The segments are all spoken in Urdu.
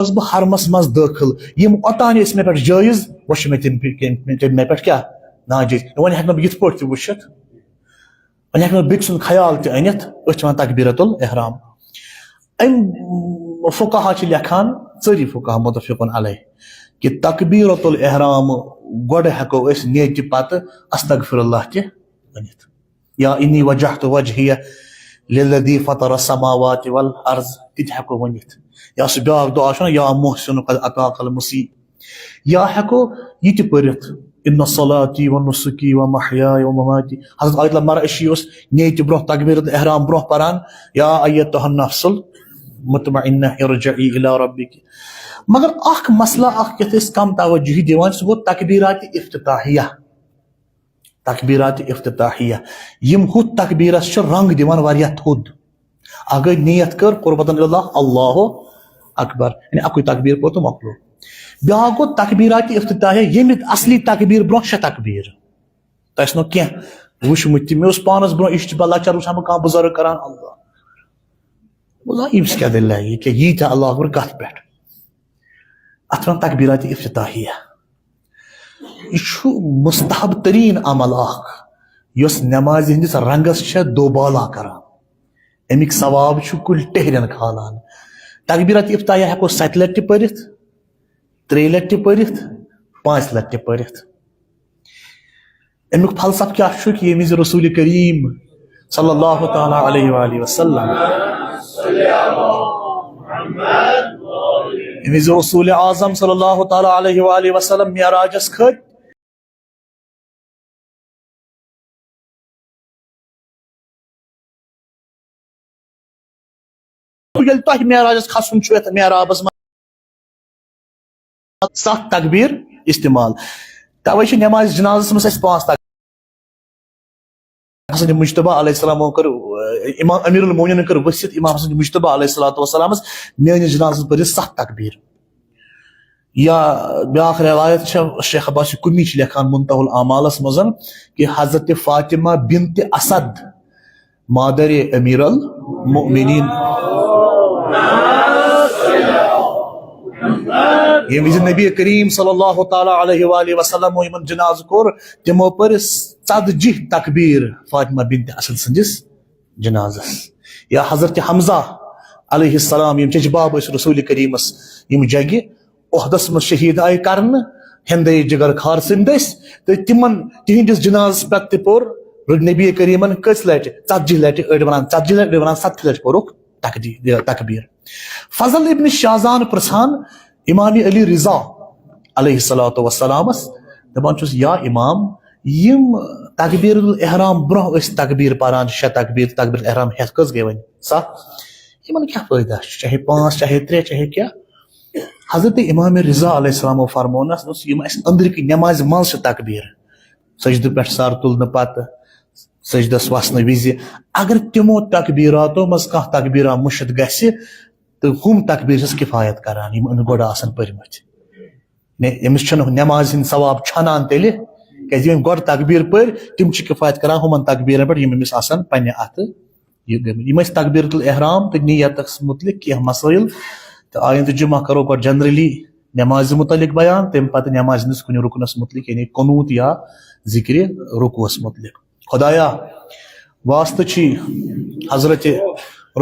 بہ حرمس مز داخل یم اوتان مے پہ جائز وش مے تم مے پہ کیا ناجائز ون ہیک بہ یت پٲٹھۍ تہِ وٕچھِتھ ون ہیک بیٚکہِ سُنٛد خیال تہِ أنِتھ أسۍ چھِ ونان تکبیرۃ الاحرام ام فقہا چھِ لیکھان ژٔری فقہا متفقن علیہ کہ تکبیرۃ الاحرام گۄڈٕ ہیکو أسۍ نیتہِ پتہٕ استغفر اللہ تہِ ؤنِتھ یا انی وجہت وجہیہ للذی فطر السماوات والارض تہِ ہیکو ؤنِتھ یا سُہ بیاکھ دعا چھُنہ یا محسن قد اطاق المسیح یا ہیکو یہ تہِ پٔرِتھ ان صلاتی و نسکی و محیای و مماتی حضرت آیت اللہ مرعشی اس نیتہِ برونٛہہ تکبیرۃ الاحرام برونٛہہ پران یا ایتھا النفس المطمئنہ ارجعی الی ربک مگر اخ مسئلہ اخ یتھ أسۍ کم توجہی دِوان سُہ گوٚو تکبیرات افتتاحیہ تکبیرات افتتاحیہ یم ہُتھ تکبیرس چھِ رنگ دِوان واریاہ تھوٚد اکھ گٔے نیت کٔر قربتن اللہ اللہ اکبر یعنی اکُے تکبیر پوٚر تہٕ مۄکلو بیاکھ گوٚو تکبیرات افتتاحیہ ییٚمہِ اصلی تکبیر برونٛہہ 6 تکبیر تۄہہِ آسنو کینٛہہ وٕچھمُت تہِ مےٚ اوس پانس برونٛہہ اِشتہِ بہ لۄکچار وٕچھان بہٕ کانٛہہ بُزرگ کران اللہ أمِس کیٛاہ دٔلیٖلہ یہِ کیٛاہ ییٖتیٛاہ اللہ اکبر کتھ پٮ۪ٹھ اتھ ونان تکبیرات افتتاحیہ یہ چھُ مستحب ترین عمل اکھ یۄس نمازِ ہٕنٛدِس رنگس چھےٚ دوبالا کران امیُک ثواب چھُ کُلۍ ٹہرین کھالان تکبیرات افتتاحیہ ہیکو 7 لٹہِ تہِ پٔرِتھ 3 لٹہِ تہِ پٔرِتھ 5 لٹہِ تہِ پٔرِتھ امیُک فلسفہٕ کیٛاہ چھُ کہ ییٚمہِ وِزِ رسول کریم صلی اللہ تعالیٰ علیہ وآلہ وسلم ییٚمہِ وِزِ رسول اعظم صلی اللہ تعالیٰ علیہ وآلہ وسلم معراجس کھٔتۍ ییٚلہِ تۄہہِ معراجس کھسُن چھُ یتھ محرابس منٛز 7 تکبیر استعمال توے چھِ نماز جنازس منٛز اَسہِ 5 حسن مجتبہ علیہ السلام کر امام امیر المومنین کر وصیت امام حسن مجتبہ علیہ الصلوۃ والسلام میٲنِس جنازس پٔرِو 7 تکبیر یا بیاکھ روایت چھِ شیخ عباس کُمی چھِ لیکھان منتہى الاعمالس منٛز کہ حضرت فاطمہ بنت اسد مادر امیر المؤمنین ییٚمہِ وِزِ نبی کریم صلی اللہ تعالیٰ علیہ وآلہ وسلم یِمن جنازٕ کوٚر تِمو پٔرۍ 40 تکبیر فاطمہ بنت اسد سٕنٛدِس جنازس یا حضرت حمزہ علیہ السلام یم چچباب ٲسۍ رسول کریمس یم جنگہِ عہدس منٛز شہید آیہِ کرنہٕ ہندے جگر خار سٕنٛدۍ ٲسۍ تہٕ تِمن تِہنٛدِس جنازس پٮ۪ٹھ تہِ پوٚر نبی کریمن کٔژِ لٹہِ 40 لٹہِ أڑۍ ونان 40 لٹہِ أڑۍ ونان 70 لٹہِ پوٚرُکھ تکبیر فضل ابن شاذان پرژھان امام علی رضا علیہ الصلوۃ والسلامس دپان چھُس یا امام یم تکبیر الاحرام برونٛہہ ٲسۍ تکبیر پران 6 تکبیر تکبیر الاحرام ہیتھ کٔژ گٔے وۄنۍ 7 یمن کیٛاہ فٲیدہ چھُ چاہے 5 چاہے 3 چاہے کیٛاہ حضرت امام رضا علیہ السلامو فرمونس دوٚپُس یم اسہِ أنٛدرۍ کِنۍ نمازِ منٛز چھِ تکبیر سجدٕ پٮ۪ٹھ سر تُلنہٕ پتہٕ سجدس وسنہٕ وِزِ اگر تِمو تکبیراتو منٛز کانٛہہ تکبیرا مٔشِد گژھِ تہٕ ہُم تکبیر چھس کفایت کران یم أنۍ گۄڈٕ آسان پٔرمٕتۍ أمِس چھُنہٕ نمازِ ہٕنٛدۍ ثواب ژھنان تیٚلہِ کیٛازِ یِم گۄڈٕ تکبیر پٔرۍ تِم چھِ کفایت کران ہُمن تکبیرن پٮ۪ٹھ یم أمِس آسان پننہِ اتھٕ یہِ گٔمٕتۍ یِم ٲسۍ تکبیرۃ الاحرام تہٕ نیتس متعلق کینٛہہ مسٲیل تہٕ آیندٕ جمعہ کرو گۄڈٕ جنرلی نمازِ متعلق بیان تمہِ پتہٕ نمازِ ہٕنٛدِس کُنہِ رُکنس متعلق یعنی قنوٗت یا ذکرِ رکوعس متعلق خدایا واسطہٕ چھی حضرت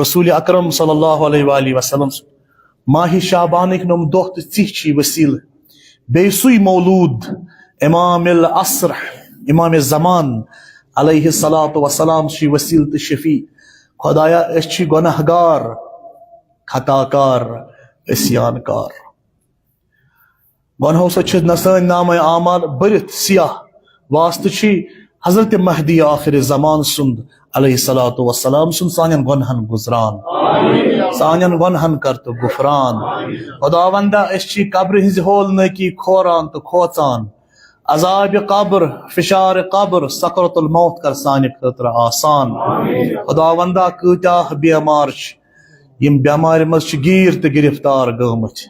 رسول اکرم صلی اللہ علیہ وآلہ وسلم ماہ شعبانٕکۍ نۄم دۄہ تہٕ ژِہۍ چھی وسیٖلہٕ بیٚیہِ سُے مولوٗد امام العصر امام زمان علیہ الصلوۃ والسلام چھی وسیٖلہٕ تہٕ شفیع خدایا أسۍ چھی گۄناہ گار خطا کار عصیان کار گۄنہو سۭتۍ چھِ نہ سٲنۍ نامہ اعمال بٔرِتھ سیاہ واسطہٕ چھی حضرت مہدی آخر زمان سُنٛد علیہ الصلوۃ والسلام سُنٛد سانٮ۪ن گۄنہن گُزران سانٮ۪ن گۄنہن کر تہٕ غفران خدا وندا أسۍ چھی قبرِ ہٕنٛزِ ہولنٲکی کھوران تہٕ کھوژان عذابِ قبر فشار قبر سکرت الموت کر سانہِ خٲطرٕ آسان خدا وندا کۭتیاہ بیمار چھِ یم بٮ۪مارِ منٛز چھِ گیٖر تہٕ گرفتار گٔمٕتۍ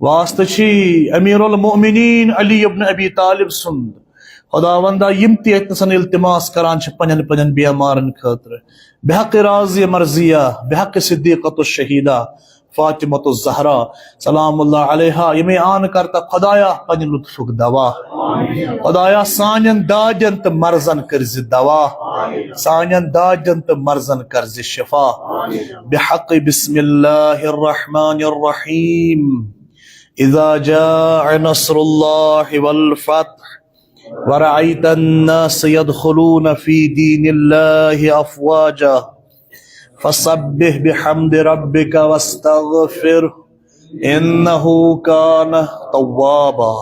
واسطہٕ چھی امیر المؤمنین علی ابن ابی طالب سُنٛد خدا وندا یم تہِ ییٚتنسن التماس کران چھِ پننٮ۪ن پننٮ۪ن بیمارن خٲطرٕ بحق راضی مرضیہ بحق صدیقۃ الشہیدہ فاطمة الزهرا سلام الله عليها يمي آن کرتا خدایا پنج لطفک دوا خدایا سانین داجن تو مرزن کرز دوا سانین داجن تو مرزن کرز شفا بحق بسم الله الرحمن الرحيم إذا جاء نصر الله والفتح ورأيت الناس يدخلون في دين الله أفواجا فسبح بحمد ربك واستغفره إنه كان توابا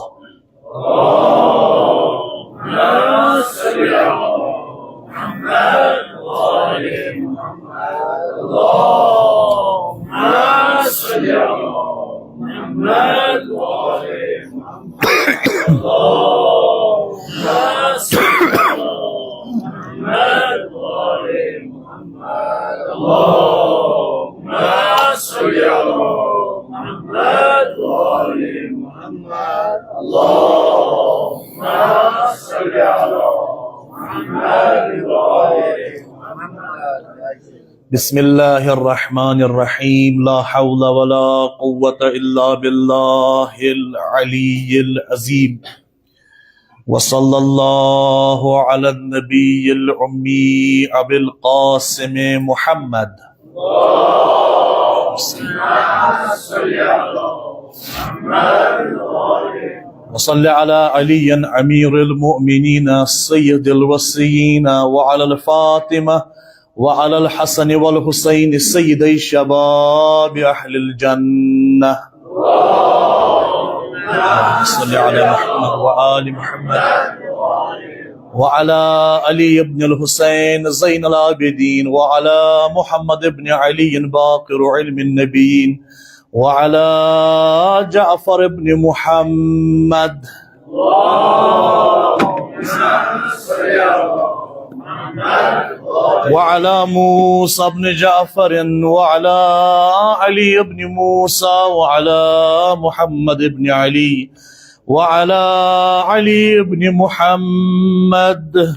بسم الله الرحمن الرحيم لا حول ولا قوة إلا بالله العلي العظيم وصلى الله على النبي الأمي أبي القاسم محمد وصل على علي أمير المؤمنين سيد الوصيين وعلى الفاطمة وعلى الحسن والحسين سيدي شباب أهل الجنة صل على محمد وآل محمد وعلى علي بن الحسين زين العابدين وعلى محمد بن علي باقر علم النبيين وعلى جعفر بن محمد وعلى موسى بن جعفر وعلى علي بن موسى وعلى محمد بن علي وعلى علي بن محمد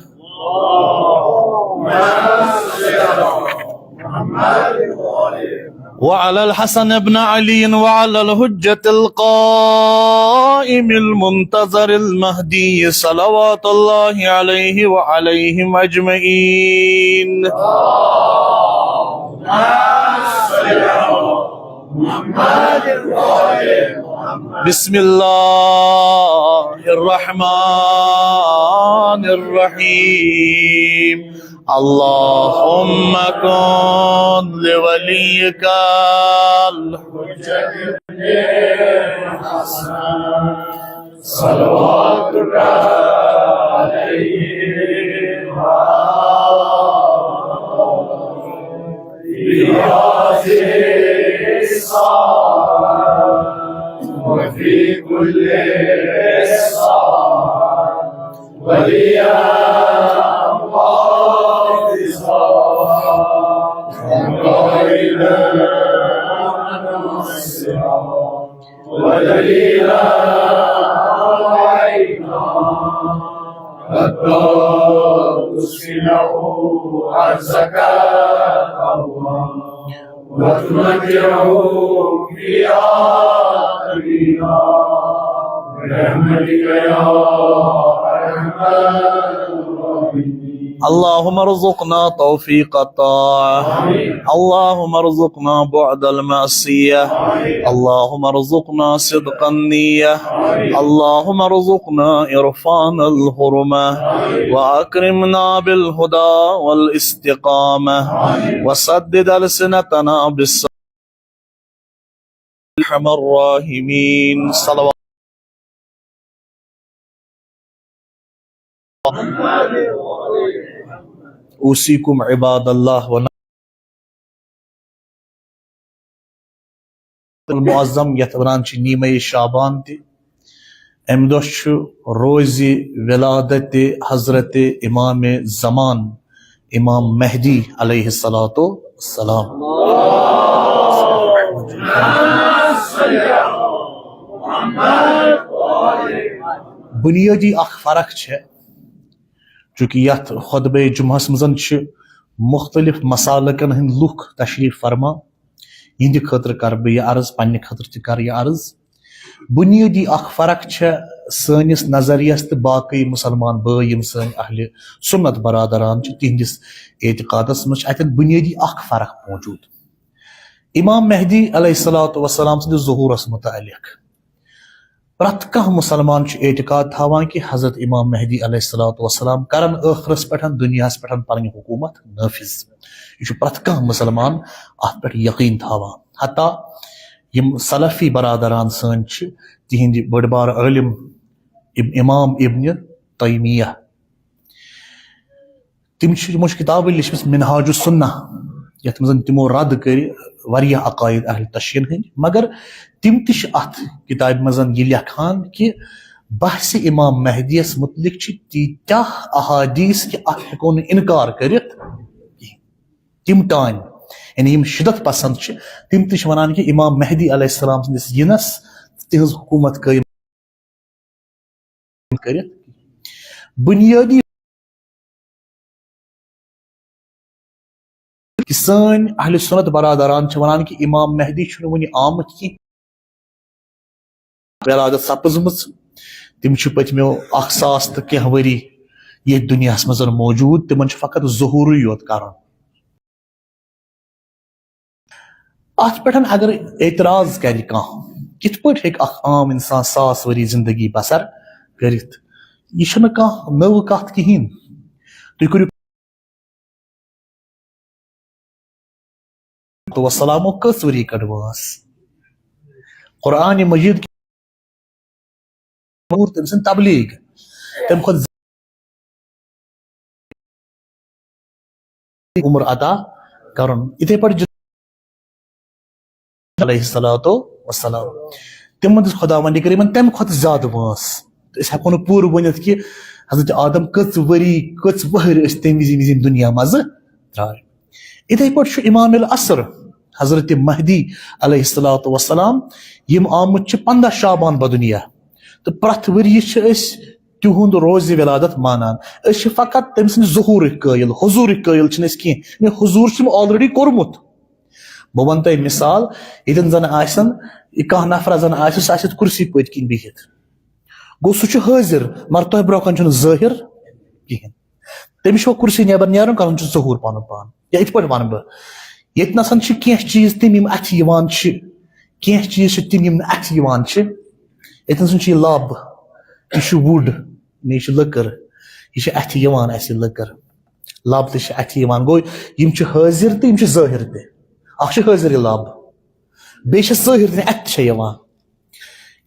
وعلى الحسن بن علي وعلى الحجة القائم المنتظر المهدي صلوات الله عليه وعليهم أجمعين بسم الله الرحمن الرحيم اللهم كن لوليك الحجة صلواتك عليه وفي كل صلاة وليا محافظا وقائلا ناصرا ودليلا علينا حتى تسكنه عزك الله وتمتعه فيها قليلا برحمتك يا ارحم الراحمين اللهم ارزقنا توفيق الطاعة اللهم ارزقنا بعد المعصية اللهم ارزقنا صدق النية اللهم ارزقنا عرفان الحرمة وأكرمنا بالهدى والاستقامة وسدد ألسنتنا بالصدق أرحم الراحمين صلوات أوصيكم عباد الله المعظم يتبران چه نیمه شعبان تی امدوش روزی ولادت حضرت امام زمان امام مهدی علیه السلام بنیادی اخ فرق چه چونکہ یت خطبہ جمعہ مزن مختلف مسالکن ہند لوک تشریف فرما یہندِ خٲطرٕ کر بہٕ یہِ عرض پننہِ خٲطرٕ تہِ کر یہِ عرض بنیٲدی اکھ فرق چھےٚ سٲنِس نظریس تہٕ باقٕے مُسلمان بٲے یِم سٲنۍ اہلِ سُنت برادران چھِ تِہنٛدِس اعتقادس منٛز چھِ اتٮ۪ن بنیٲدی اکھ فرق موجوٗد امام مہدی علیہ الصلوۃ والسلام سٕنٛدِس ظہوٗرس متعلق پرٛٮ۪تھ کانٛہہ مُسلمان چھُ اعتقاد تھاوان کہِ حضرت امام مہدی علیہ الصلوۃ والسلام کرن ٲخرس پٮ۪ٹھ دُنیاہس پٮ۪ٹھ پنٕنۍ حکوٗمت نٲفِظ یہ چھُ پرٛٮ۪تھ کانٛہہ مُسلمان اتھ پٮ۪ٹھ یقیٖن تھاوان حتیٰ یم سلفی برادران سٲنۍ چھِ تِہنٛدِ بٔڑ بارٕ عٲلم امام ابن تیمیہ تِمو چھِ کِتابٕے لیچھمٕژ منہاج السنہ یتھ منٛز تِمو رد کٔرِ واریاہ عقایِد اہل تشیٖن ہٕنٛدۍ مگر تِم تہِ چھِ اتھ کِتابہِ منٛز یہِ لیکھان کہِ بحثِ امام مہدی یس متعلق چھِ تیٖتیاہ احادیث کہِ اتھ ہٮ۪کو نہٕ انکار کٔرِتھ کینٛہہ تِم تانۍ یعنی یم شدت پسند چھِ تِم تہِ چھِ ونان کہِ امام مہدی علیہ السلام سٕنٛدِس یِنس تِہنٛز حکوٗمت قٲیِم کٔرِتھ بنیٲدی کہ سٲنۍ اہلِ سُنت برادران چھِ ونان کہِ امام مہدی چھُنہٕ وُنہِ آمُت کینٛہہ ولادت سپٕزمٕژ تِم چھِ پٔتمیو 1000 تہٕ کینٛہہ ؤری ییٚتہِ دُنیاہس منٛز موجوٗد تِمن چھُ فقط ظہوٗرٕے یوت کرُن اتھ پٮ۪ٹھ اگر اعتراض کرِ کانٛہہ کِتھ پٲٹھۍ ہیٚکہِ اکھ عام انسان 100 ؤری زندگی بسر کٔرِتھ یہِ چھُنہٕ کانٛہہ نٔو کتھ کِہیٖنۍ تُہۍ کٔرِو وسلامو کٔژ ؤری کٔڑ وٲنٛس قرآنِ مجیٖد تٔمۍ سٕنٛز تبلیٖغ تمہِ کھۄتہٕ عمر عطا کرُن یِتھے پٲٹھۍ علیہ الصلوۃ والسلام تِمن دِژ خۄدا وندِ کٔرِیٖمن تمہِ کھۄتہٕ زیادٕ وٲنٛس تہٕ أسۍ ہٮ۪کو نہٕ پوٗرٕ ؤنِتھ کہِ حضرت آدم کٔژ ؤری کٔژ وٕہٕرۍ ٲسۍ تمہِ وِزِ دُنیا منٛزٕ درٛاے یِتھے پٲٹھۍ چھُ امام العصر حضرت مہدی علیہ الصلوۃ والسلام یم آمٕتۍ چھِ 15 شعبان بدُنیا تہٕ پرٛٮ۪تھ ؤریہِ چھِ أسۍ تِہُنٛد روزِ ولادت مانان أسۍ چھِ فقط تٔمۍ سٕنٛدِ ظہوٗرٕکۍ قٲیِل حضوٗرٕکۍ قٲیِل چھِنہٕ أسۍ کینٛہہ حضوٗر چھُ آلریڈی کوٚرمُت بہٕ ونہٕ تۄہہِ مثال ییٚتٮ۪ن زن آسن کانٛہہ نفرا زن آسہِ سُہ آسہِ کُرسی پٔتۍ کِنۍ بِہِتھ گوٚو سُہ چھُ حٲضِر مگر تۄہہِ برونٛہہ کَنہِ چھُنہٕ ظٲہِر کِہینۍ تٔمِس چھُ کُرسی نٮ۪بر نیرُن کرُن چھُ ظہوٗر پنُن پان یا یِتھ پٲٹھۍ ونہٕ بہٕ ییٚتہِ نسن چھِ کینٛہہ چیٖز تِم یِم اتھِ یِوان چھِ کینٛہہ چیٖز چھِ تِم یِم نہٕ اتھِ یِوان چھِ ییٚتہِ نسن چھُ یہِ لب یہِ چھُ وُڈ یہِ چھِ لٔکٕر یہِ چھِ اتھِ یِوان اسہِ لٔکٕر لب تہِ چھِ اتھِ یِوان گوٚو یِم چھِ حٲضِر تہٕ یِم چھِ ظٲہِر تہِ اکھ چھِ حٲضِر یہِ لب بیٚیہِ چھِ ظٲہِر تہِ اتھِ چھےٚ یِوان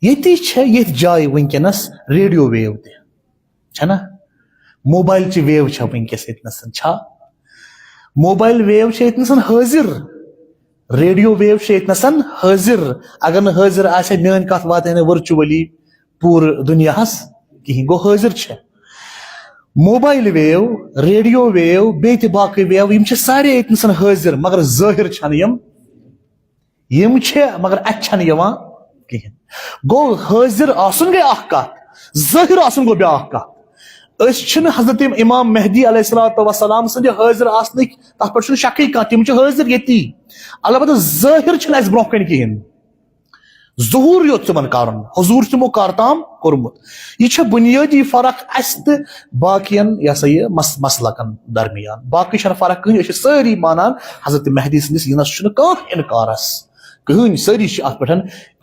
ییٚتی چھےٚ ییٚتھۍ جایہِ وٕنکیٚنس ریڈیو ویو تہِ چھےٚ نہ موبایلچہِ ویو چھےٚ وٕنکیٚس ییٚتنس چھا موبایل ویو چھےٚ ییٚتنس حٲضِر ریڈیو ویو چھےٚ ییٚتنس حٲضِر اگر نہٕ حٲضِر آسہِ ہا میٲنۍ کتھ واتہِ ہا نہٕ ؤرچُؤلی پوٗرٕ دُنیاہس کِہینۍ گوٚو حٲضِر چھےٚ موبایل ویو ریڈیو ویو بیٚیہِ تہِ باقٕے ویو یِم چھِ سارے ییٚتنس حٲضِر مگر ظٲہِر چھنہٕ یِم چھِ مگر اتھِ چھنہٕ یِوان کِہینۍ گوٚو حٲضِر آسُن گٔے اکھ کتھ ظٲہِر آسُن گوٚو بیٛاکھ کتھ أسۍ چھِنہٕ حضرت امام مہدی علیہ الصلوۃ والسلام سٕنٛدِ حٲضِر آسنٕکۍ تتھ پٮ۪ٹھ چھُنہٕ شکٕے کانٛہہ تِم چھِ حٲضِر ییٚتی البتہ ظٲہِر چھُنہٕ اسہِ برونٛہہ کنہِ کِہینۍ ظہوٗر یوت تِمن کرُن حضوٗر چھُ تِمو کر تام کوٚرمُت یہِ چھےٚ بُنیٲدی فرق اسہِ تہٕ باقین یہِ ہسا یہِ مسلکن درمیان باقٕے چھنہٕ فرق کٕہٕنۍ أسۍ چھِ سٲری مانان حضرت مہدی سٕنٛدِس یِنس چھُنہٕ کانٛہہ انکارس کٕہٕنۍ سٲری چھِ اتھ پٮ۪ٹھ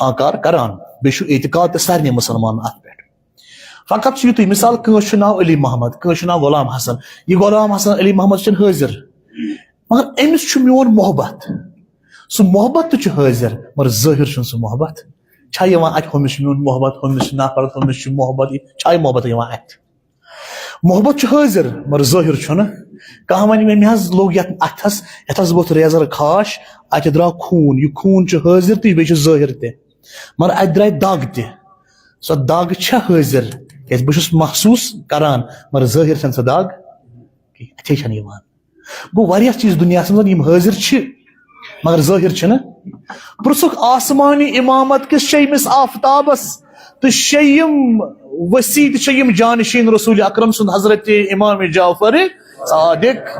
آنکار کران بیٚیہِ چھُ اعتقاد تہِ سارنٕے مُسلمانن اتھ پٮ۪ٹھ فقط چھُ یِتُے مثال کٲنٛسہِ چھُ ناو علی محمد کٲنٛسہِ چھُ ناو غلام حسن یہِ غلام حسن علی محمد چھُنہٕ حٲضِر مگر أمِس چھُ میون محبت سُہ محبت تہِ چھُ حٲضِر مگر ظٲہِر چھُنہٕ سُہ محبت چھا یِوان اتھِ ہُمِس چھُ میون محبت ہُمِس چھُ نفرت ہُمِس چھُ محبت چھا یہِ محبت یِوان اتھِ محبت چھُ حٲضِر مگر ظٲہِر چھُنہٕ کانٛہہ وَنہِ مےٚ حظ لوٚگ یتھ اتھس یتھ حظ ووٚتھ ریزر خاش اتہِ درٛاو خوٗن یہِ خوٗن چھُ حٲضِر تہٕ بیٚیہِ چھُ ظٲہِر تہِ مگر اتہِ درٛاے دگ تہِ سۄ دگ چھےٚ حٲضِر کیازِ بہٕ چھُس محسوٗس کران مگر ظٲہِر چھنہٕ سۄ دگ کینٛہہ اتھے چھنہٕ یِوان گوٚو واریاہ چیٖز دُنیاہس منٛز یِم حٲضِر چھِ مگر ظٲہِر چھِنہٕ پرٛژھُکھ آسمانی اِمامت کِس 6مِس آفتابس تہٕ 6یم ؤسیع تہِ چھِ یِم جانشیٖن رسوٗلِ اکرم سُنٛد حضرت امام جعفر صادق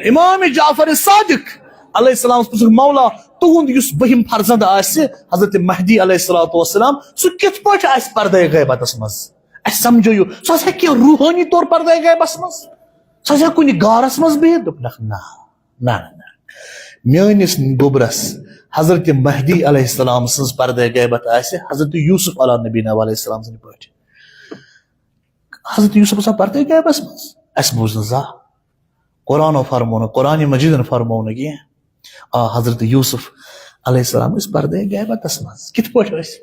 امام جعفر صادق علیہ السلام مولا تہند یس بہم فرزند آسہ حضرت مہدی علیہ السلام سہ کت پٲٹھۍ آسہِ پردے غیبتس مز اس سمجھو سہ ہسا کینٛہہ روحانی طور پردے غیبس مز سہ ہسا کُنہِ غارس مز بِہِتھ دوٚپنکھ نہ میٲنِس گوبرس حضرت مہدی علیہ السلام سٕنٛز پردے غیبت آسہِ حضرت یوسف علیہ نبینا علیہ السلام سٕنٛدِ پٲٹھۍ حضرت یوسف آسان پردے غیبس مز اس بوٗز نہٕ زانٛہہ قرآن فرمو قرآن مجیدن فرمو نہٕ کینٛہہ حضرت یوسف علیہ السلام ٲسۍ پردے غیبتس مز کِتھ پٲٹھۍ ٲسۍ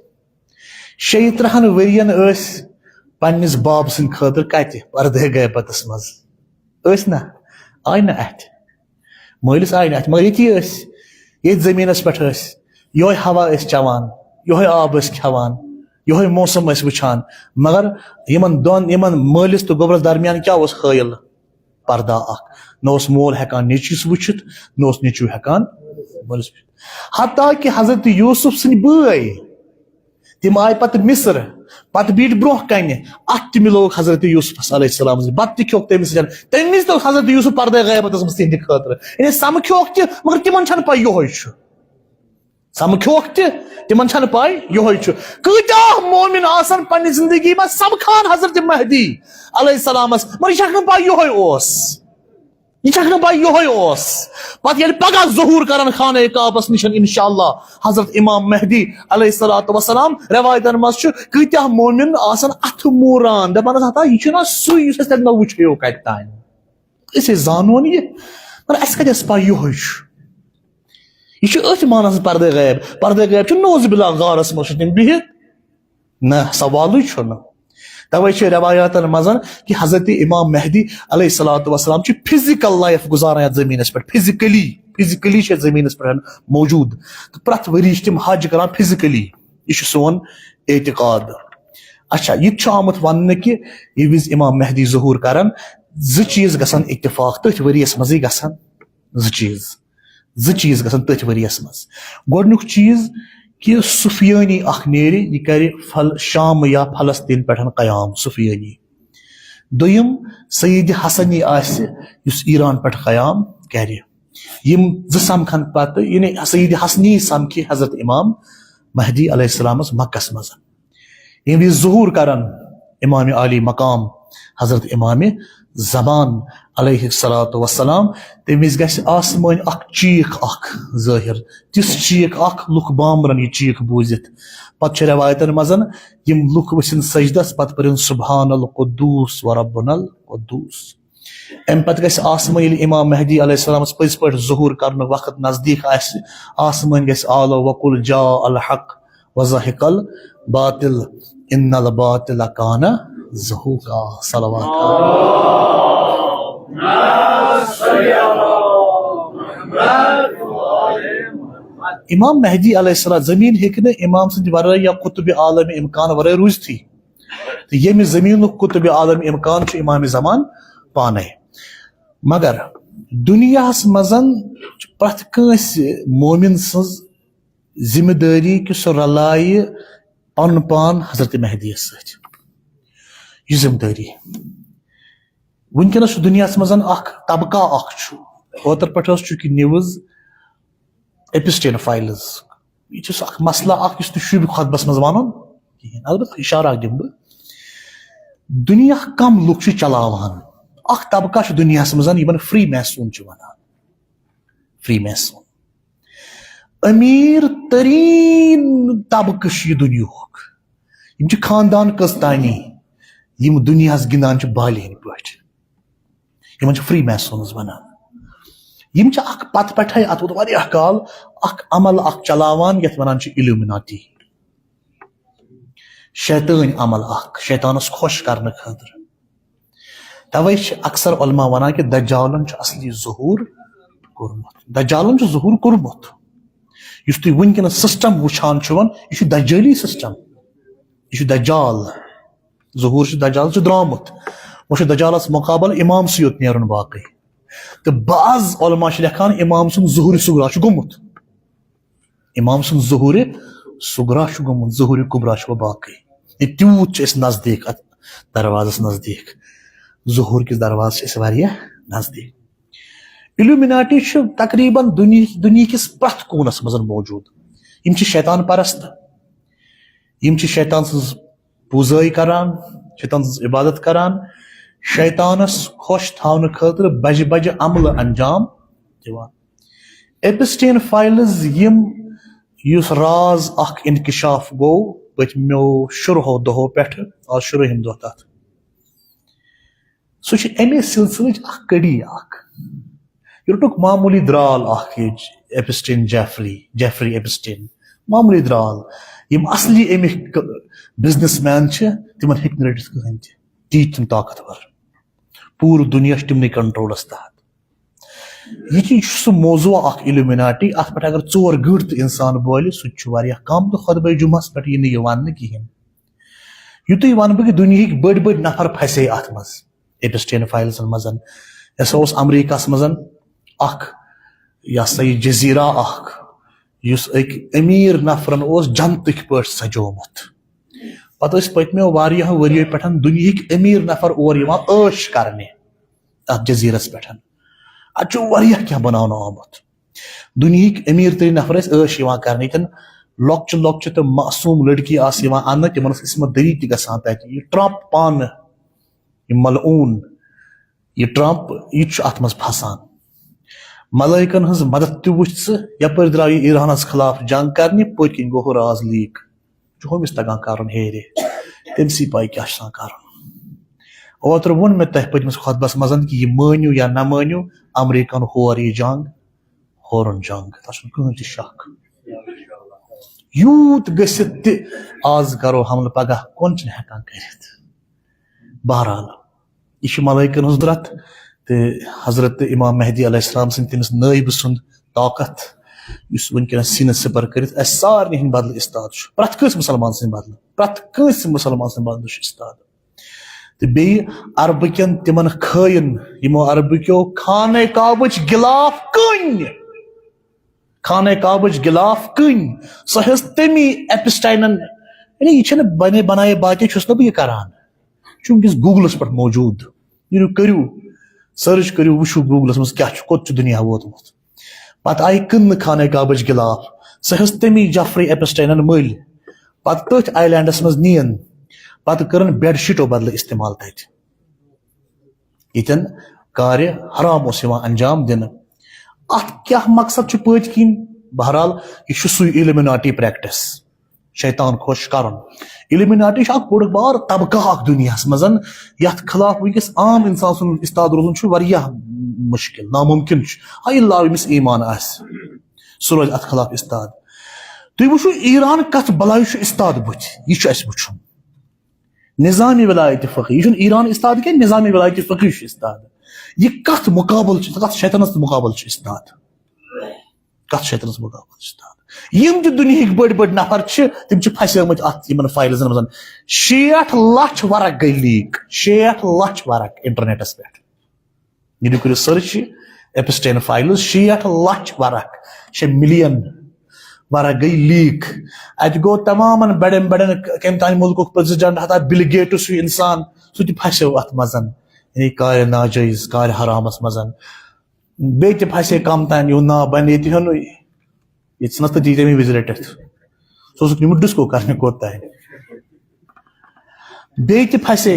36 ؤرین ٲسۍ پننس باب سٕنٛدِ خٲطرٕ کتہِ پردے غیبتس مز ٲسۍ نہ آیہِ نہٕ اتھِ مٲلِس آیہِ نہٕ اتھِ مگر ییٚتی ٲسۍ ییٚتھۍ زٔمیٖنس پٮ۪ٹھ ٲسۍ یہوے ہوا ٲسۍ چٮ۪وان یہوے آب ٲسۍ کھٮ۪وان یہوے موسم ٲسۍ وٕچھان مگر یمن مٲلِس تہٕ گوبرس درمیان کیاہ اوس حٲیل پردہ اکھ نہ اوس مول ہیکان نیچوِس وٕچھِتھ نہ اوس نیچو ہیکان مٲلِس وٕچھِتھ حتیٰ کہ حضرت یوسف سٕنٛدۍ بٲے تم آیہِ پتہٕ مصر پتہٕ بیٖٹھ برونٛہہ کنہِ اتھ تہِ مِلووُکھ حضرت یوسفس علیہ السلام بتہٕ تہِ کھیوٚکھ تٔمِس تمہِ وِزِ تہِ حضرت یوسف پردے غیبتس منٛز تِہنٛدِ خٲطرٕ یعنی سمکھیوکھ تہِ مگر تمن چھنہٕ پاے یہوے چھُ سمکھیوکھ تہِ تمن چھنہٕ پاے یہوے چھُ کۭتیاہ مومن آسن پننہِ زندگی منٛز سمکھان حضرت مہدی علیہ السلامس مگر یہ چھکھ نہٕ پاے یہوے اوس یہ چھکھ نہٕ پاے یہوے اوس پتہٕ ییٚلہِ پگاہ ظہوٗر کرن خانہ کعبس نِش انشاءاللہ حضرت امام مہدی علیہ السلام روایتن منٛز چھُ کۭتیاہ مومن آسن اتھٕ موٗران دپان ہتا یہ چھُنہ سُے یُس اسہِ تتہِ نہ وٕچھیو کتہِ تانۍ أسۍ ٲسۍ زانون یہِ مگر اسہِ کتہِ ٲس پاے یہوے چھُ یہ چھُ أتھۍ مانس پردے غیب چھُ نوز باللہ غارس منٛز چھِ تِم بِہِتھ نہ سوالٕے چھُنہٕ توے چھِ روایاتن منٛز کہ حضرت امام مہدی علیہ السلام چھِ فزیکل لائف گزاران یتھ زمینس پٮ۪ٹھ فزیکلی چھِ یتھ زمینس پٮ۪ٹھ موجود تہٕ پرٛٮ۪تھ ؤری چھِ تِم حج کران فزیکلی یہ چھُ سون اعتقاد اچھا یہ تہِ چھُ آمُت وننہٕ کہ ییٚمہِ وِزِ امام مہدی ظہوٗر کرن 2 چیٖز گژھن اتفاق تٔتھۍ ؤرِیس منٛزٕے گژھن 2 چیٖز گژھن تٔتھۍ ؤرِیس منٛز گۄڈنیُک چیٖز کہ سفیٲنی اکھ نیرِ یہ کرِ شام یا فلسطین پٮ۪ٹھ قیام سفیٲنی دوٚیِم سعید حسنی آسہِ یُس ایران پٮ۪ٹھ قیام کرِ یم 2 سمکھن پتہٕ یعنی سعید حسنی سمکھِ حضرت امام مہدی علیہ السلامس مکس منٛز ییٚمہِ وِزِ ظہوٗر کرن امام عالی مقام حضرت امام زمان علیہ السلام تمہِ وِزِ گژھِ آسمٲنۍ اکھ چیٖخ اکھ ظٲہر تِژھ چیٖخ اکھ لُکھ بامبرن یہِ چیٖخ بوٗزِتھ پتہٕ چھِ روایتن منٛز یم لُکھ ؤسِن سجدس پتہٕ پٔرِن سبحان القدوٗس وربنا القدوٗس امہِ پتہٕ گژھِ آسمٲنۍ ییٚلہِ امام مہدی علیہ السلامس پٔزۍ پٲٹھۍ ظہوٗر کرنُک وقت نزدیٖک آسہِ آسمٲنۍ گژھِ آلو وقل جاء الحق وزهق الباطل ان الباطل کان زہوقا صلوات امام مہدی علیہ السلام زمین ہیٚکہِ نہٕ امام سٕنٛدِ ورٲے یا قطب عالم امکان ورٲے روٗزتھٕے تہٕ ییٚمہِ زمیٖنُک قطب عالم امکان چھُ امام زمان پانے مگر دُنیاہس منٛز چھُ پرٛٮ۪تھ کٲنٛسہِ مومن سٕنٛز ذمہٕ دٲری کہِ سُہ رلایہِ پنُن پان حضرت مہدی یس سۭتۍ یہ ذمہٕ دٲری ونکیٚنس چھُ دُنیاہس منٛز اکھ طبقہ اکھ چھُ اوترٕ پٮ۪ٹھ ٲس چونکہِ نِوٕز ایپسٹین فایلز یہ چھُ سُہ اکھ مسلہٕ اکھ یُس تُہۍ شوٗبہِ خۄطبس منٛز ونُن کہیٖنۍ البتہ اشارہ اکھ دِمہٕ بہٕ دُنیا کم لُکھ چھِ چلاوان اکھ طبقہ چھُ دُنیاہس منٛز یِمن فری میسون چھِ ونان فری میسون امیر ترین طبقہٕ چھُ یہِ دُنیاہُک یم چھِ خاندان قسطانی یم دُنیاہس گِنٛدان چھِ بالہِ ہٕنٛدۍ پٲٹھۍ یمن چھِ فری میسونز ونان یم چھِ اکھ پتہٕ پٮ۪ٹھے اتھ ووت واریاہ کال اکھ عمل اکھ چلاوان یتھ ونان چھِ اِلومِناٹی شیطٲنۍ عمل اکھ شیطانس خۄش کرنہٕ خٲطرٕ توے چھِ اکثر علما ونان کہ دجالن چھُ اصلی ظہوٗر کوٚرمُت دجالن چھُ ظہوٗر کوٚرمُت یُس تُہۍ ونکیٚنس سسٹم وٕچھان چھِو یہِ چھُ دجٲلی سسٹم یہ چھُ دجال ظہوٗر چھُ دجال چھُ درامُت وۄنۍ چھُ دجالس مُقابل امامسٕے یوت نیرُن باقٕے تہٕ بعض علما چھِ لیکھان امام سُنٛد ظہوٗرِ صغرا چھُ گوٚمُت امام سُنٛد ظہوٗرِ صغرا چھُ گوٚمُت ظہوٗرِ کُبرا چھُ وۄنۍ باقٕے تیوٗت چھِ أسۍ نزدیٖک اتھ دروازس نزدیٖک ظہوٗر کِس دروازس چھِ أسۍ واریاہ نزدیک. الومناٹی تقریباً دنیا کس پرت کونس مز موجود. یم شیطان پرست, یم شیطان سز پوزائی کران, شیطان سز عبادت کران, شیطانس خوش تھاون خاطر بجہ بجہ عمل انجام دیوان. ایپسٹین فائلز یم یس راز اخ انکشاف گو پتمو شروع دہو پہ آج شروعم دہ تر سہ امے سلسلچ اخ کڑی اخ. یہ رٹک معمولی درال اخ ایپسٹین جیفری ایپسٹین معمولی درال. یم اصلی امک بزنس مین تمن ہیک رٹت کہین تیت طاقتور پور دنیا تمن کنٹرولس تحت. یہ سہ موضوع اخ الومناٹی ات پہ اگر 4 گھنٹہ انسان بولہ سہ کم تو خطبہ جمعس پہ یہ ون کہین. یتھے ون بہ کہ دنیا بڑ بڑ نفر پھسے ات مز ایپسٹین فائلزن مز. اس امریکہ مز اخ یہ سا یہ جزیرہ اخ اس اک امیر نفرن جنتک پہ سجومت. پتہ پتمو واریاہ وریو پہ دنیا امیر نفر اور عش کرنے ات جزیرس پہ. اتھ واریاہ کیا بنانا آمت. دنیا امیر ترین نفر عش کرنے. تن لۄکچہِ لۄکچہِ تہٕ معصوم لڑکی آس اننہٕ تمن عصمت دری تہ گژھان تتہ. یہ ٹرمپ پانہ یہ ملعون یہ ٹرمپ یہ ات مز پھسان. ملائکن ہز مدد تہ وچھ ثہ یپر درٛاو یہ ایرانس خلاف جنگ کرنہِ پٔتۍ کِنۍ گوٚو راز لیٖک. ہومس تگان کرُن ہیرِ تٔمسٕے پاے کیاہ چھُ آسان کرُن. اوترٕ ووٚن مےٚ تۄہہِ پٔتمِس خۄطبس منٛز کہ یہ مٲنِو یا نہ مٲنِو امریکن ہور یہ جنگ ہورُن جنگ تتھ چھُنہٕ کٕہٕنۍ تہِ شک. یوٗت گٔژھِتھ تہِ آز کرو حملہٕ پگاہ کۄن چھِنہٕ ہٮ۪کان کٔرِتھ. بہرحال یہ چھُ ملائکن ہٕنٛز درٛتھ تہٕ حضرت امام مہدی علیہ السلام سٕنٛدِ تٔمِس نٲیبہٕ سُنٛد طاقت یُس وٕنکٮ۪نس سینس سپر کٔرِتھ اسہِ سارنٕے ہٕنٛدِ بدلہٕ استاد چھُ. پرٛٮ۪تھ کٲنٛسہِ مُسلمان سٕنٛدِ بدلہٕ پرٛٮ۪تھ کٲنٛسہِ مُسلمان سٕنٛدِ بدلہٕ چھُ استاد. تہٕ بیٚیہِ عربہٕ کٮ۪ن تِمن خٲیِن یِمو عربہٕ خانہ کعبٕچ غلاف کٔنۍ خانہ کعبٕچ غلاف کٔنۍ سۄ ہیٚژ تمی ایپسٹاینن. یعنی یہ چھنہٕ بنے بنائے باقی چھُس نہٕ بہٕ یہِ کران. یہ چھُ وٕنکٮ۪س گوٗگلس پٮ۪ٹھ موجوٗد. یہِ کٔرِو سرچ کٔرِو وٕچھِو گوٗگلس منٛز کیاہ چھُ کوٚت چھُ دُنیا ووتمُت. پتہٕ آیہِ کٕننہٕ خانہ کعبٕچ غلاف. سۄ ہیٚژ تمی جفری ایپسٹاینن مٔلۍ. پتہٕ تٔتھۍ آی لینڈس منٛز نِیَن. پتہٕ کٔرٕن بیڈ شیٖٹو بدلہٕ استعمال تتہِ. ییٚتٮ۪ن کارِ حرام اوس یِوان انجام دِنہٕ. اتھ کیاہ مقصد چھُ پٔتۍ کِنۍ؟ بہرحال یہ چھُ سُے الومناٹی پریکٹس شیطان خوش کرُن. الومناٹی چھُ اکھ بوٚڑ بار طبقہٕ اکھ دُنیاہس منٛز یتھ خلاف وٕنکٮ۪س عام انسان سُنٛد استاد روزُن چھُ واریاہ مُشکل ناممکن چھُ. ہا اللہ ییٚمِس ایمان آسہِ سُہ روزِ اتھ خلاف استاد. تُہۍ وٕچھِو ایران کتھ بلایہِ چھُ استاد بُتھِ. یہ چھُ اسہِ وٕچھُن. نظام ولایت فقی یہ چھُنہٕ ایران استاد کینٛہہ نظام ولایت فقی چھُ استاد. یہ کتھ مقابل چھُ کتھ شیطانس مقابل چھُ استاد. کتھ شیطانس مقابل چھُ استاد. یم تہِ دُنہِکۍ بٔڑۍ بٔڑۍ نفر چھِ تِم چھِ پھسیمٕتۍ اتھ یمن فایلزن منٛز. 60 لچھ ورق گٔے لیٖک 60 لچھ ورق انٹرنیٹس پٮ۪ٹھ. یہ کٔرِو سرچ ایپسٹین فایلز 60 لچھ ورق 6 ملین ورق گئی لیک. اتہ گو تمام بڑن بڑن کم تان ملک پریزیڈنٹ حتیٰ بل گیٹس ہیو انسان سہ تہ پھسو ات مز یعنی کار ناجائز کار حرامس مز. بیٚیہِ تہِ پھسے کم تان یہِ نا بن ییٚتہِ ہیوٚن ییٚتہِ ژھٕنس تہٕ دی تٔمۍ وِزِ رٔٹِتھ. سُہ اوسُکھ نِمُت ڈِسکو کرنہِ کوٚت تانۍ. بیٚیہِ تہِ پھسے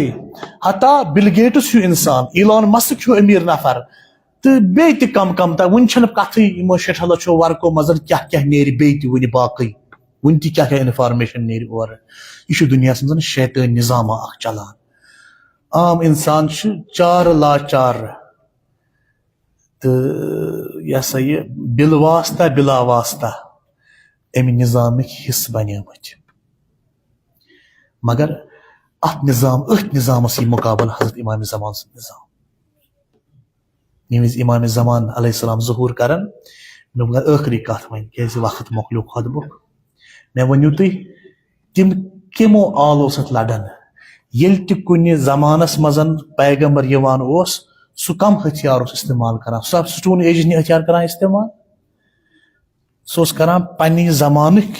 حتیٰ بل گیٹس ہیوٗ انسان ایلان مسک ہیوٗ امیر نفر. تہٕ بیٚیہِ تہِ کم کم تانۍ وُنہِ چھنہٕ کتھٕے یِمو 60 لچھو ورقو منٛز کیاہ کیاہ نیرِ بیٚیہِ تہِ وُنہِ باقٕے وُنہِ تہِ کیاہ کیاہ انفارمیشن نیرِ اورٕ. یہِ چھُ دُنیاہس منٛز شیطٲنۍ نظامہ اکھ چلان. عام انسان چھُ چارٕ لاچار تہٕ یہِ ہسا یہِ بِل واسطہ بِلا واسطہ امہِ نظامٕکۍ حصہٕ بنیمٕتۍ. مگر اتھ أتھۍ نظامس یہِ مقابل حضرت امام زمان سُنٛد نظام. ییٚمہِ وِزِ امام زمان علیہ السلام ظہوٗر کرن. مےٚ ووٚن ٲخری کتھ وۄنۍ کیازِ وقت مۄکلیو خۄطبُک. مےٚ ؤنِو تُہۍ تِم کمو آلو سۭتۍ لڑن. ییٚلہِ تہِ کُنہِ زمانس منٛز پیغمبر یِوان اوس سُہ کم ہتھیار اوس استعمال کران. سُہ سٹون ایجِچ ہتھیار کران استعمال. سُہ اوس کران پننہِ زمانٕکۍ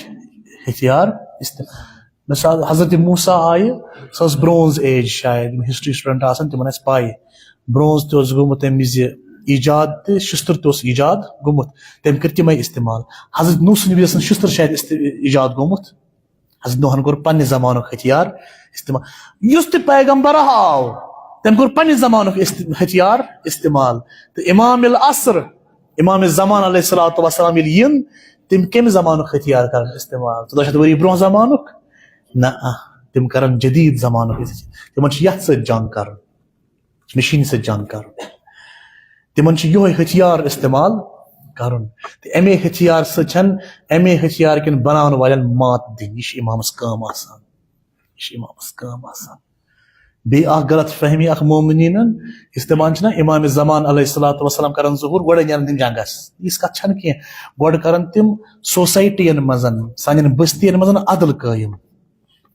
ہتھیار استعمال. مثال حضرت موسیٰ آیہِ سۄ ٲس برونز ایج شاید یِم ہسٹری سٹوڈنٹ آسن تِمن آسہِ پاے. برونز تہ گومت تمہ وز ایجاد تہ شستر تہ ایجاد گومت تم کر تمے استعمال حضرت نوح سند وز شستر شاید ایجاد گومت حضرت نوحن کور پنہ زمانک ہتھیار استعمال یس تہ پیغمبر آو تم کور پنہ زمانک ہتھیار استعمال تو امام العصر امام الزمان علیہ الصلوۃ والسلام یل ین تم کم زمانک ہتھیار کر استعمال 1400 ؤری برونٛہہ زمانک نہ تم کرن جدید زمانک تمن یت ست جنگ کرن مشین ست جنگ کرن تمن یہ ہتھیار استعمال کرن امے ہتھیار سچن امے ہتھیار کن بناون والن مات دن یہ امامس کام آسان یہ امامس کام آسان بی غلط فہمی اخ مومنین استعمال چھنا امام زمان علیہ الصلوۃ والسلام کرن ظہور گوڑے نیرن تم جنگس اس کت چھن کی گوڑ کرن تم سوسائٹین مزن سانن بستین مزن عدل قائم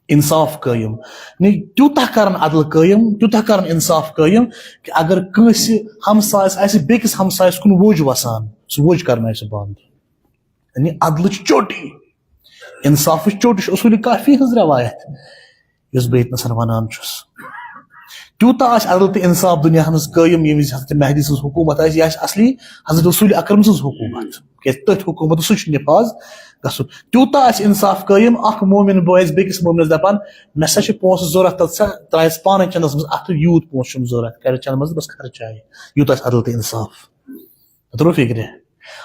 انصاف قائم نہیں تیوتہ کرن عدل قائم تیوتہ کرن انصاف قائم کہ اگر کنس ہمسایس آسہ بیکس ہمسایس کن ووج وسان سہ ووج کرنا بند یعنی عدل چوٹی انصاف چوٹی اصول کافی ہز روایت یس بہ یتنس ونان چھس تیوتہ عدل تو انصاف دنیا مز قائم یم حضرت مہدی سن حکومت یہ اصلی حضرت رسول اکرم سن حکومت کہ تتھ حکومت سہ نفاذ گھن تیوتہ انصاف قائم اخ مومن بو بیکس مومنس دپان مے سا پونس ضرورت تت سا ترائس پانے چندس مز ات یوت پونس ضرورت کر چند مز بس خرچائے یوت عدل تو انصاف ترو فکر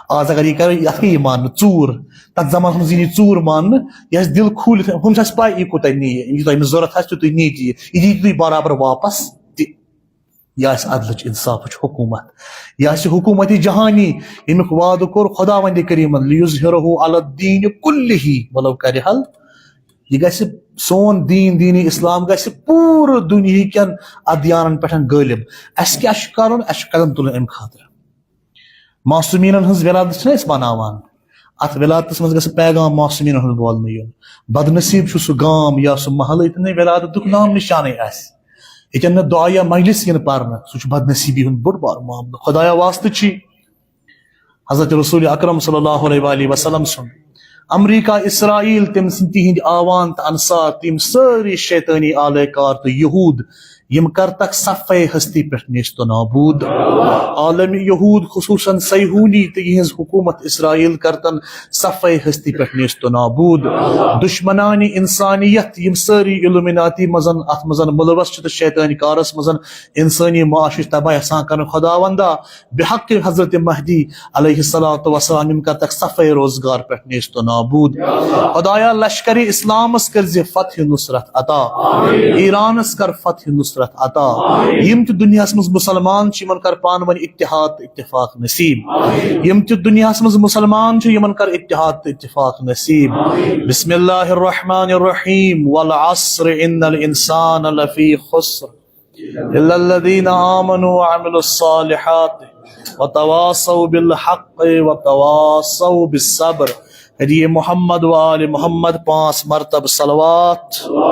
آج اگر یہ کر یہ مان ژور تک زمان مز یہ ژور مان یہ دل کھولت ہم پائی یہ کوت نی یہ تمہیں ضرورت آہ تھی نی یہ دی تھی برابر واپس یہ عدل انصاف حکومت یہ حکومت جہانی یمیک وعدہ کور خدا وند کریم لیظہرہ علی الدین کلہ ولو کرہ یہ گھس سون دین دین اسلام گھس پور دنیا کن ادیانن پہ غالب اس کیا کرن اس قدم تلن ام خاطر معصومین ہز ولادت بناوان ات ولادتس مز گھس پیغام معصومین ہند بولن یون بد نصیب سہ گام یا سہ محل یتن ولادت نام نشانے آس یتن دعا مجلس ین پرن سہ بد نصیبی ہند بوڑ بار معاملہ خدایا واسطہ چھ حضرت رسول اکرم صلی اللہ علیہ وآلہ وسلم سن امریکہ اسرائیل تم تہند آوان تو انصار تم ساری شیطانی آلہ کار تو یہود یم کرتک صفے ہستی پہ نیست و نابود عالم یہود خصوصاً سیہونی تو یہ حکومت اسرائیل کرتن صفے ہستی پہ نیست و نابود دشمنانی انسانیت یم ساری علومناتی مزن ات مزن ملوث تو شیطانی کارس مزن انسانی معاشر تباہ احسان کرن خدا وندا بحق حضرت مہدی علیہ الصلوۃ والسلام یم کرتک صفے روزگار پہ نیست و نابود خدایا لشکر اسلامس کر فتح نصرت عطا ایرانس کر فتح نصرت عطا یم تہ دنیا مز مسلمان یمن کر پان ون اتحاد اتفاق نصیب یم تہ دنیا مز مسلمان یمن کر اتحاد اتفاق نصیب بسم اللہ الرحمن الرحیم والعصر ان الانسان لفی خسر الا الذین آمنوا وعملوا الصالحات وتواصوا بالحق وتواصوا بالصبر محمد و آل محمد 5 مرتبہ صلوات